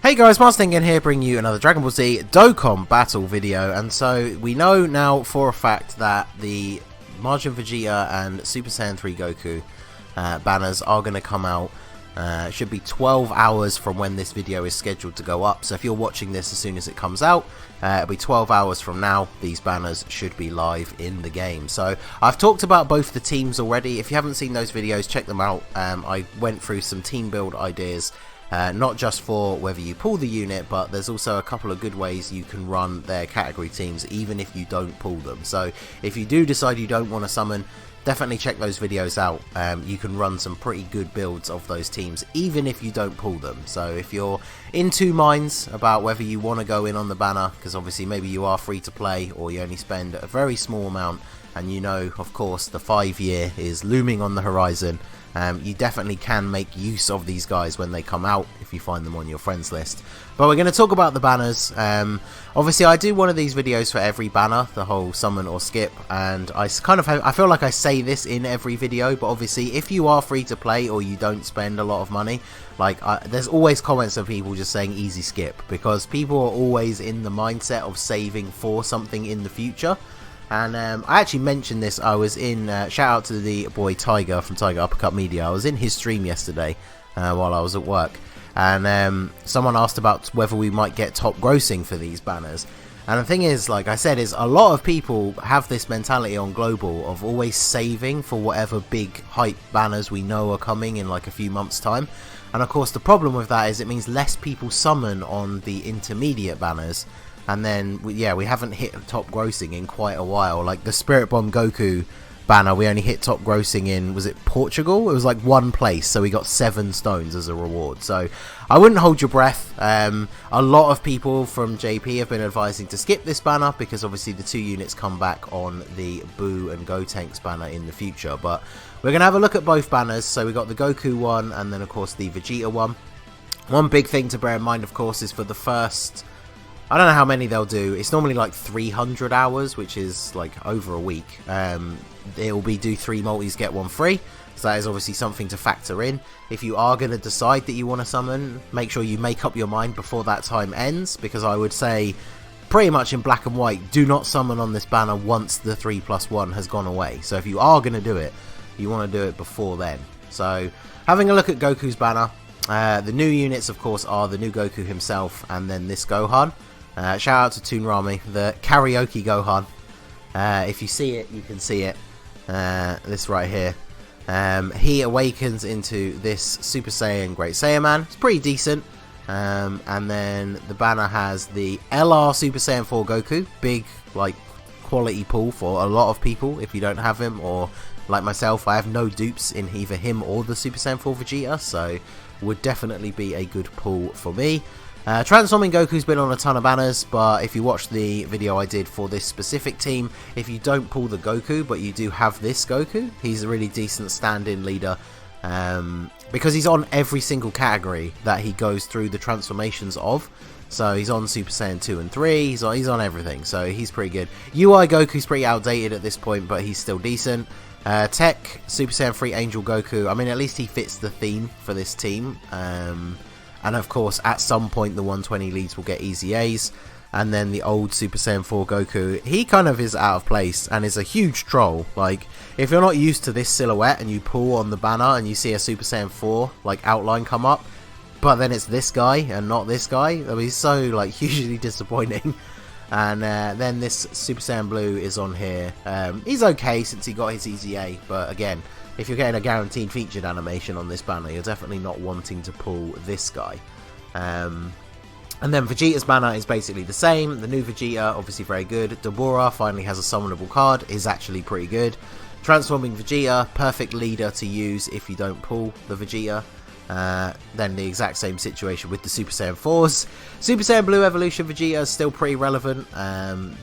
Hey guys, Ningen here, bringing you another Dragon Ball Z Dokkan battle video. And so we know now for a fact that the Majin Vegeta and Super Saiyan 3 Goku banners are going to come out. It should be 12 hours from when this video is scheduled to go up. So if you're watching this as soon as it comes out, it'll be 12 hours from now. These banners should be live in the game. So I've talked about both the teams already. If you haven't seen those videos, check them out. I went through some team build ideas. Not just for whether you pull the unit, but there's also a couple of good ways you can run their category teams even if you don't pull them. So if you do decide you don't want to summon, definitely check those videos out. You can run some pretty good builds of those teams even if you don't pull them. So if you're in two minds about whether you want to go in on the banner, because obviously maybe you are free to play or you only spend a very small amount, and you know of course the 5-year is looming on the horizon, you definitely can make use of these guys when they come out if you find them on your friends list. But we're going to talk about the banners. Obviously I do one of these videos for every banner, the whole summon or skip, and I feel like I say this in every video, but obviously if you are free to play or you don't spend a lot of money, like there's always comments of people just saying easy skip, because people are always in the mindset of saving for something in the future. And I actually mentioned this. I was in, shout out to the boy Tiger from Tiger Uppercut Media. I was in his stream yesterday while I was at work. And someone asked about whether we might get top grossing for these banners. And the thing is, like I said, is a lot of people have this mentality on Global of always saving for whatever big hype banners we know are coming in like a few months' time. And of course the problem with that is it means less people summon on the intermediate banners. And then, yeah, we haven't hit top grossing in quite a while. Like the Spirit Bomb Goku banner, we only hit top grossing in, was it Portugal? It was like one place, so we got 7 stones as a reward. So I wouldn't hold your breath. A lot of people from JP have been advising to skip this banner because obviously the 2 units come back on the Boo and Gotenks banner in the future. But we're going to have a look at both banners. So we got the Goku one and then of course the Vegeta one. One big thing to bear in mind, of course, is for the first, I don't know how many they'll do. It's normally like 300 hours, which is like over a week. It will be do 3 multis, get 1 free. So that is obviously something to factor in. If you are going to decide that you want to summon, make sure you make up your mind before that time ends. Because I would say, pretty much in black and white, do not summon on this banner once the 3+1 has gone away. So if you are going to do it, you want to do it before then. So having a look at Goku's banner. The new units, of course, are the new Goku himself and then this Gohan. Shout out to Toon Rami, the karaoke Gohan. If you see it, you can see it. This right here. He awakens into this Super Saiyan Great Saiyaman. It's pretty decent. And then the banner has the LR Super Saiyan 4 Goku. Big, like, quality pull for a lot of people if you don't have him. Or, like myself, I have no dupes in either him or the Super Saiyan 4 Vegeta. So, would definitely be a good pull for me. Transforming Goku's been on a ton of banners, but if you watch the video I did for this specific team, if you don't pull the Goku, but you do have this Goku, he's a really decent stand-in leader, because he's on every single category that he goes through the transformations of. So he's on Super Saiyan 2 and 3, he's on everything, so he's pretty good. UI Goku's pretty outdated at this point, but he's still decent. Tech, Super Saiyan 3 Angel Goku, I mean at least he fits the theme for this team. And of course, at some point, the 120 leads will get easy A's. And then the old Super Saiyan 4 Goku, he kind of is out of place and is a huge troll. Like, if you're not used to this silhouette and you pull on the banner and you see a Super Saiyan 4 like outline come up, but then it's this guy and not this guy, I mean, he's so like hugely disappointing. And then this Super Saiyan Blue is on here. He's okay since he got his easy A, but again, if you're getting a guaranteed featured animation on this banner, you're definitely not wanting to pull this guy. And then Vegeta's banner is basically the same. The new Vegeta, obviously very good. Dabura finally has a summonable card, is actually pretty good. Transforming Vegeta, perfect leader to use if you don't pull the Vegeta. Then the exact same situation with the Super Saiyan 4s. Super Saiyan Blue Evolution Vegeta is still pretty relevant.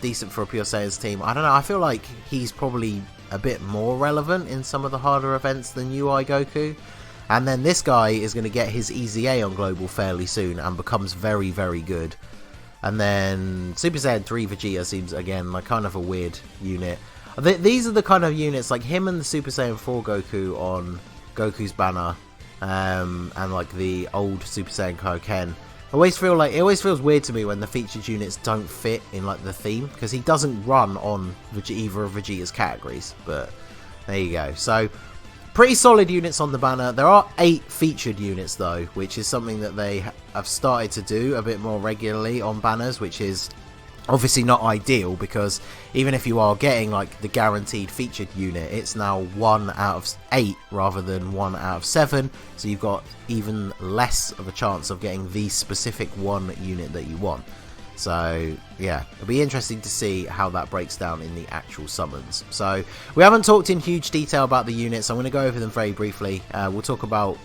Decent for a Pure Saiyans team. I don't know, I feel like he's probably a bit more relevant in some of the harder events than UI Goku. And then this guy is going to get his easy A on Global fairly soon and becomes very, very good. And then Super Saiyan 3 Vegeta seems, again, like kind of a weird unit. These are the kind of units, like him and the Super Saiyan 4 Goku on Goku's banner, and like the old Super Saiyan Kaioken. I always feel like it always feels weird to me when the featured units don't fit in like the theme, because he doesn't run on either of Vegeta's categories. But there you go. So pretty solid units on the banner. There are 8 featured units though, which is something that they have started to do a bit more regularly on banners, which is obviously not ideal, because even if you are getting like the guaranteed featured unit, it's now 1 out of 8 rather than 1 out of 7, so you've got even less of a chance of getting the specific one unit that you want. So yeah, it'll be interesting to see how that breaks down in the actual summons. So we haven't talked in huge detail about the units, so I'm going to go over them very briefly. We'll talk about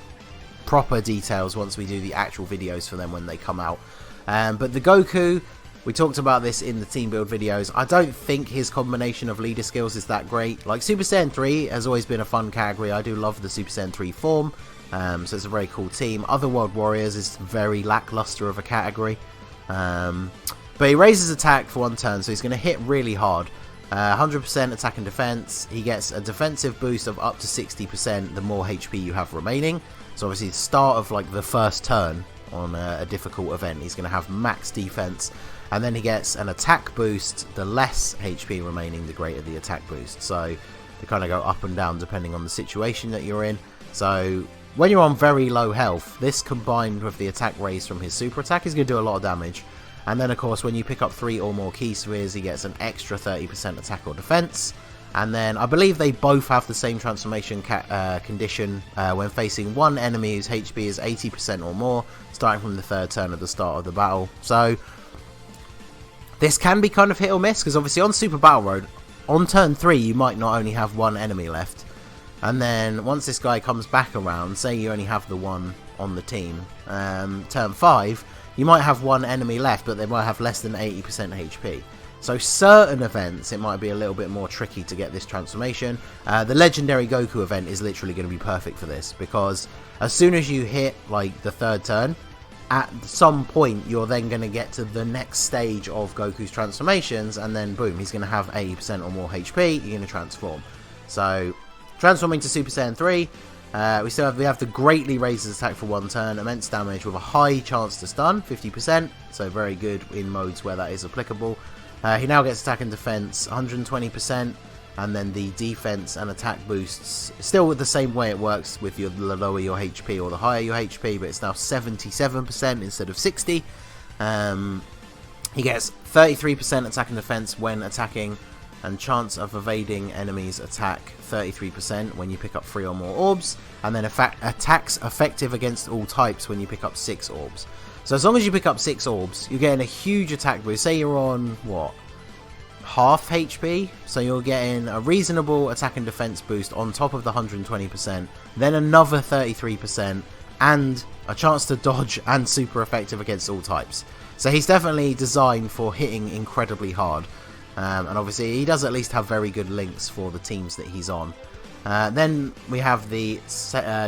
proper details once we do the actual videos for them when they come out. But the Goku, we talked about this in the team build videos. I don't think his combination of leader skills is that great. Like Super Saiyan 3 has always been a fun category. I do love the Super Saiyan 3 form, so it's a very cool team. Otherworld Warriors is very lackluster of a category. But he raises attack for 1 turn, so he's going to hit really hard. 100% attack and defense. He gets a defensive boost of up to 60% the more HP you have remaining. So obviously the start of like the first turn on a difficult event, he's going to have max defense. And then he gets an attack boost. The less HP remaining, the greater the attack boost. So they kind of go up and down depending on the situation that you're in. So when you're on very low health, this combined with the attack raise from his super attack is going to do a lot of damage. And then of course when you pick up 3 or more key spheres, he gets an extra 30% attack or defense. And then I believe they both have the same transformation condition when facing one enemy whose HP is 80% or more, starting from the 3rd turn at the start of the battle. So this can be kind of hit or miss, because obviously on Super Battle Road, on turn 3 you might not only have 1 enemy left. And then once this guy comes back around, say you only have the one on the team, turn 5, you might have 1 enemy left, but they might have less than 80% HP. So certain events, it might be a little bit more tricky to get this transformation. The Legendary Goku event is literally going to be perfect for this, because as soon as you hit like the 3rd turn, at some point you're then going to get to the next stage of Goku's transformations, and then boom, he's going to have 80% or more HP, you're going to transform. So transforming to Super Saiyan 3, we have the greatly raises attack for 1 turn, immense damage with a high chance to stun, 50%, so very good in modes where that is applicable. He now gets attack and defense, 120%, and then the defense and attack boosts, still with the same way it works with the lower your HP or the higher your HP, but it's now 77% instead of 60. He gets 33% attack and defense when attacking, and chance of evading enemies attack 33% when you pick up 3 or more orbs, and then attacks effective against all types when you pick up 6 orbs. So as long as you pick up 6 orbs, you're getting a huge attack boost. Say you're on, what, half HP? So you're getting a reasonable attack and defense boost on top of the 120%, then another 33%, and a chance to dodge and super effective against all types. So he's definitely designed for hitting incredibly hard. And obviously he does at least have very good links for the teams that he's on. Then we have the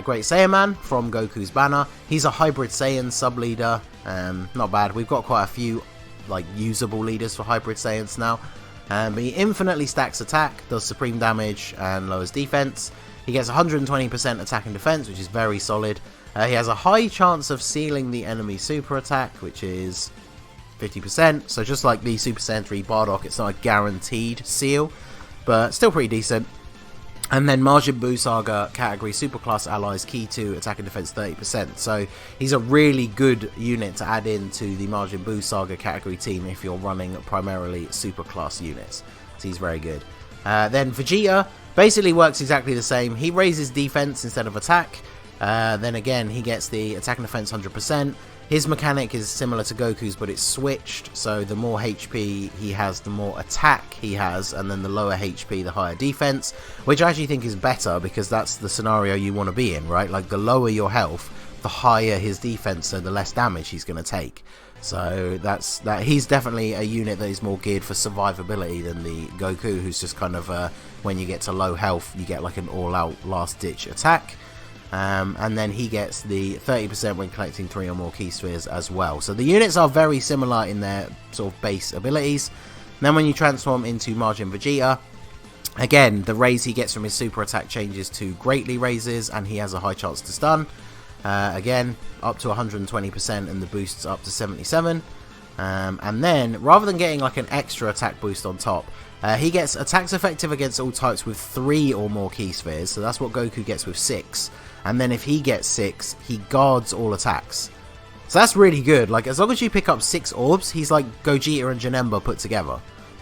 Great Saiyaman from Goku's banner. He's a hybrid Saiyan sub-leader. Not bad. We've got quite a few like usable leaders for hybrid Saiyans now. But he infinitely stacks attack, does supreme damage, and lowers defense. He gets 120% attack and defense, which is very solid. He has a high chance of sealing the enemy super attack, which is 50%. So just like the Super Saiyan 3 Bardock, it's not a guaranteed seal, but still pretty decent. And then Majin Buu Saga category Superclass Allies key to attack and defense 30%. So he's a really good unit to add into the Majin Buu Saga category team if you're running primarily Superclass units. So he's very good. Then Vegeta basically works exactly the same. He raises defense instead of attack. Then again, he gets the attack and defense 100%. His mechanic is similar to Goku's, but it's switched, so the more HP he has, the more attack he has, and then the lower HP, the higher defense, which I actually think is better, because that's the scenario you want to be in, right? Like, the lower your health, the higher his defense, so the less damage he's going to take. So he's definitely a unit that is more geared for survivability than the Goku, who's just kind of, when you get to low health, you get like an all-out last-ditch attack. And then he gets the 30% when collecting 3 or more key spheres as well. So the units are very similar in their sort of base abilities. And then when you transform into Majin Vegeta, again, the raise he gets from his super attack changes to greatly raises, and he has a high chance to stun. Again, up to 120% and the boost's up to 77. And then, rather than getting like an extra attack boost on top, he gets attacks effective against all types with 3 or more key spheres. So that's what Goku gets with 6. And then if he gets 6, he guards all attacks. So that's really good. Like, as long as you pick up 6 orbs, he's like Gogeta and Janemba put together.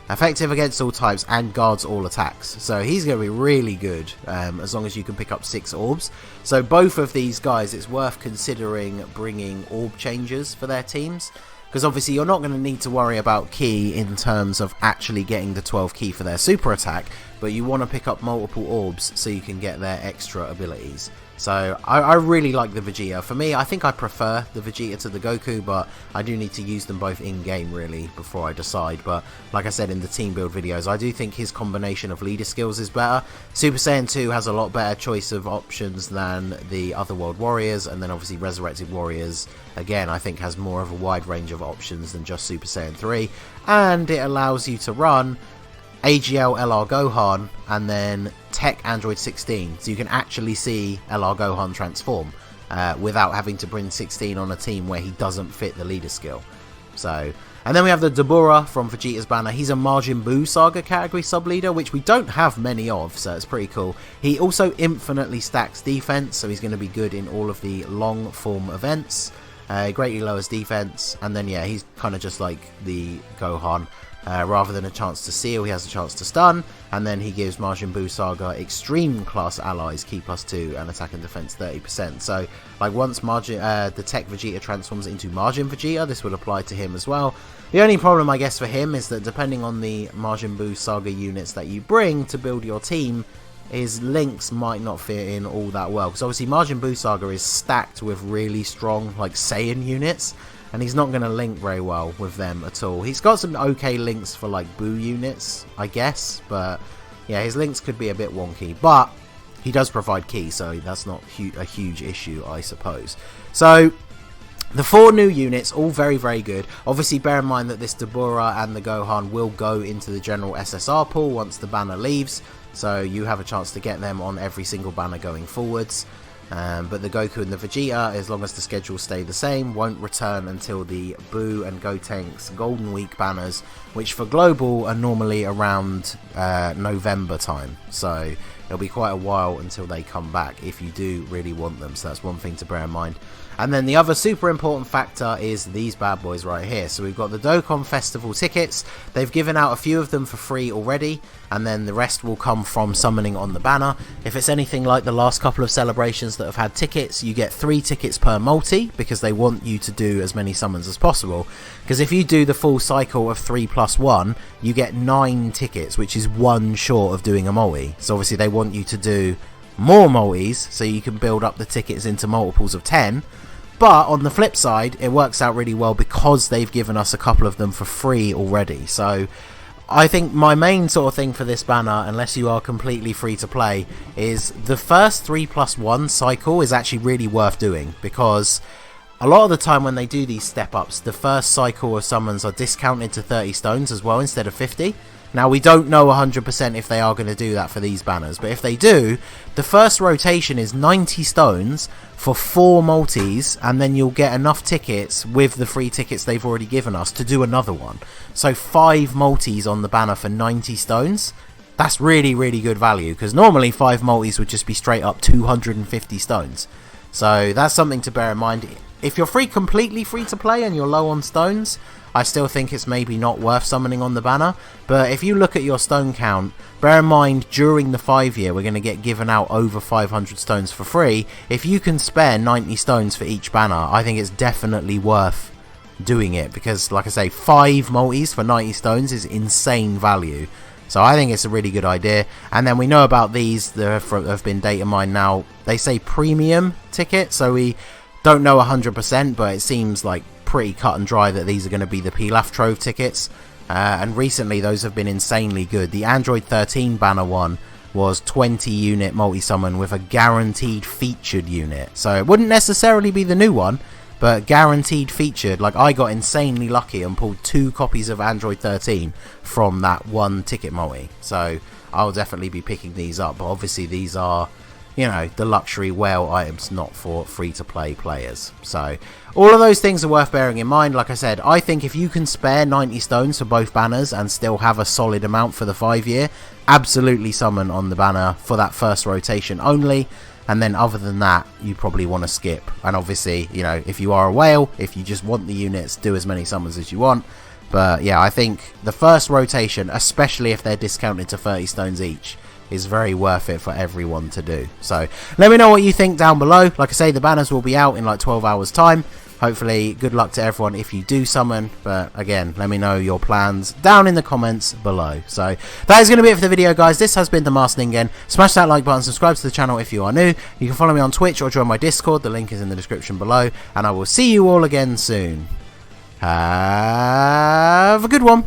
Effective against all types and guards all attacks. So he's going to be really good as long as you can pick up 6 orbs. So both of these guys, it's worth considering bringing orb changers for their teams. Because obviously you're not going to need to worry about key in terms of actually getting the 12 key for their super attack. But you want to pick up multiple orbs so you can get their extra abilities. So I really like the Vegeta. For me, I think I prefer the Vegeta to the Goku, but I do need to use them both in-game really before I decide. But like I said in the team build videos, I do think his combination of leader skills is better. Super Saiyan 2 has a lot better choice of options than the Otherworld Warriors, and then obviously Resurrected Warriors, again, I think has more of a wide range of options than just Super Saiyan 3. And it allows you to run AGL LR Gohan and then Tech Android 16, so you can actually see LR Gohan transform without having to bring 16 on a team where he doesn't fit the leader skill. So, and then we have the Dabura from Vegeta's banner. He's a Majin Buu Saga category sub-leader, which we don't have many of, so it's pretty cool. He also infinitely stacks defense, so he's going to be good in all of the long form events. Greatly lowers defense, and then yeah, he's kind of just like the Gohan. Rather than a chance to seal, he has a chance to stun, and then he gives Majin Buu Saga extreme class allies key +2 and attack and defense 30%. So like once the Tech Vegeta transforms into Majin Vegeta, this would apply to him as well. The only problem I guess for him is that depending on the Majin Buu Saga units that you bring to build your team, his links might not fit in all that well, because obviously Majin Buu Saga is stacked with really strong like Saiyan units, and he's not going to link very well with them at all. He's got some okay links for like Buu units, I guess, but yeah, his links could be a bit wonky, but he does provide key, so that's not a huge issue, I suppose. So the 4 new units, all very, very good. Obviously, bear in mind that this Dabura and the Gohan will go into the general SSR pool once the banner leaves, so you have a chance to get them on every single banner going forwards. But the Goku and the Vegeta, as long as the schedules stay the same, won't return until the Buu and Gotenks Golden Week banners, which for Global are normally around November time. So it'll be quite a while until they come back if you do really want them. So that's one thing to bear in mind. And then the other super important factor is these bad boys right here. So we've got the Dokkan Festival tickets. They've given out a few of them for free already, and then the rest will come from summoning on the banner. If it's anything like the last couple of celebrations that have had tickets, you get 3 tickets per multi, because they want you to do as many summons as possible. Because if you do the full cycle of 3+1, you get 9 tickets, which is 1 short of doing a multi. So obviously they want you to do more multis so you can build up the tickets into multiples of 10. But on the flip side, it works out really well because they've given us a couple of them for free already. So I think my main sort of thing for this banner, unless you are completely free to play, is the first 3+1 cycle is actually really worth doing, because a lot of the time when they do these step ups, the first cycle of summons are discounted to 30 stones as well instead of 50. Now, we don't know 100% if they are going to do that for these banners, but if they do, the first rotation is 90 stones for 4 multis, and then you'll get enough tickets with the free tickets they've already given us to do another one. So 5 multis on the banner for 90 stones. That's really, really good value, because normally 5 multis would just be straight up 250 stones. So that's something to bear in mind. If you're completely free to play and you're low on stones, I still think it's maybe not worth summoning on the banner. But if you look at your stone count, bear in mind during the 5-year we're going to get given out over 500 stones for free. If you can spare 90 stones for each banner, I think it's definitely worth doing it, because like I say, 5 multis for 90 stones is insane value. So I think it's a really good idea. And then we know about these that have been data mined now. They say premium ticket, so we don't know 100%, but it seems like pretty cut and dry that these are going to be the Pilaf Trove tickets. And recently those have been insanely good. The Android 13 banner one was 20 unit multi-summon with a guaranteed featured unit. So it wouldn't necessarily be the new one, but guaranteed featured. Like, I got insanely lucky and pulled 2 copies of Android 13 from that one ticket multi. So I'll definitely be picking these up, but obviously these are you know, the luxury whale items not for free-to-play players. So all of those things are worth bearing in mind. Like I said, I think if you can spare 90 stones for both banners and still have a solid amount for the 5-year, absolutely summon on the banner for that first rotation only. And then other than that, you probably want to skip. And obviously, you know, if you are a whale, if you just want the units, do as many summons as you want. But yeah, I think the first rotation, especially if they're discounted to 30 stones each, is very worth it for everyone to do. So let me know what you think down below. Like I say, the banners will be out in like 12 hours time. Hopefully, good luck to everyone if you do summon. But again, let me know your plans down in the comments below. So that is going to be it for the video, guys. This has been the Masked Ningen. Smash that like button, subscribe to the channel if you are new. You can follow me on Twitch or join my Discord. The link is in the description below. And I will see you all again soon. Have a good one.